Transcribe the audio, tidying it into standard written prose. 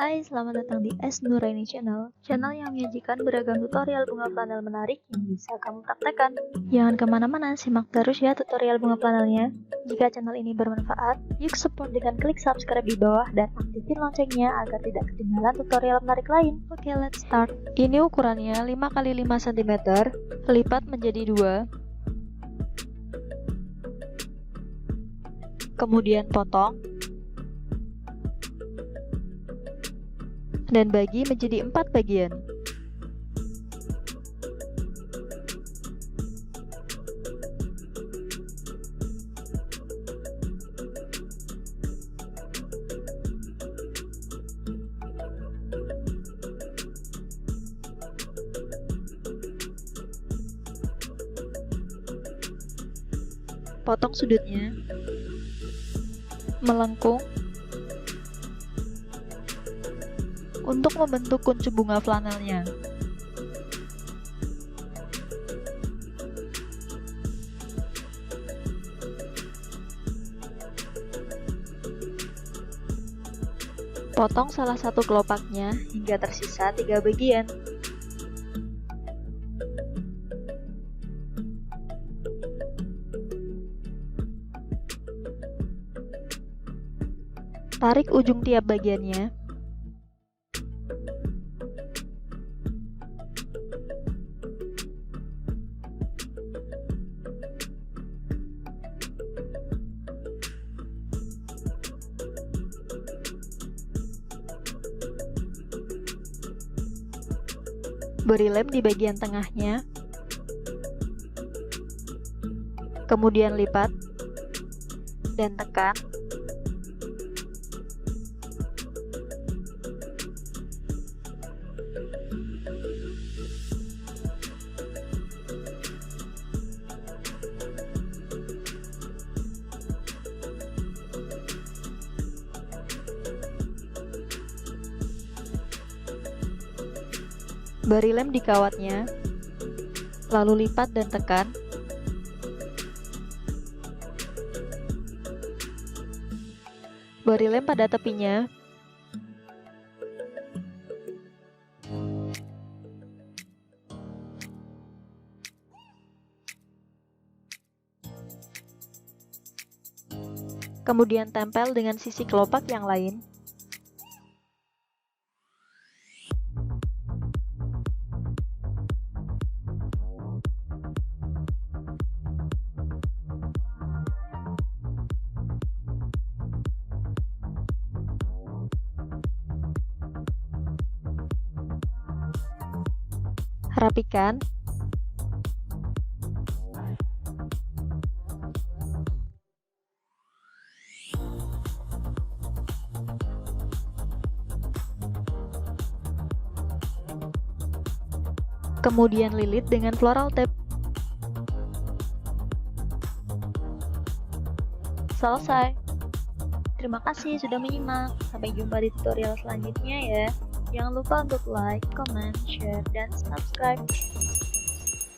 Hai, selamat datang di S Nuraini Channel, channel yang menyajikan beragam tutorial bunga flanel menarik yang bisa kamu praktekkan. Jangan kemana-mana, simak terus ya tutorial bunga flanelnya. Jika channel ini bermanfaat, yuk support dengan klik subscribe di bawah dan aktifin loncengnya agar tidak ketinggalan tutorial menarik lain. Oke, let's start. Ini ukurannya 5x5 cm, lipat menjadi 2. Kemudian potong dan bagi menjadi 4 bagian. Potong sudutnya, melengkung untuk membentuk kuncup bunga flanelnya. Potong salah satu kelopaknya hingga tersisa 3 bagian. Tarik ujung tiap bagiannya. Beri lem di bagian tengahnya, kemudian lipat dan tekan. Beri lem di kawatnya, lalu lipat dan tekan. Beri lem pada tepinya. Kemudian tempel dengan sisi kelopak yang lain. Rapikan. Kemudian lilit dengan floral tape. Selesai. Terima kasih sudah menyimak. Sampai jumpa di tutorial selanjutnya ya. Jangan lupa untuk like, comment, share, dan subscribe.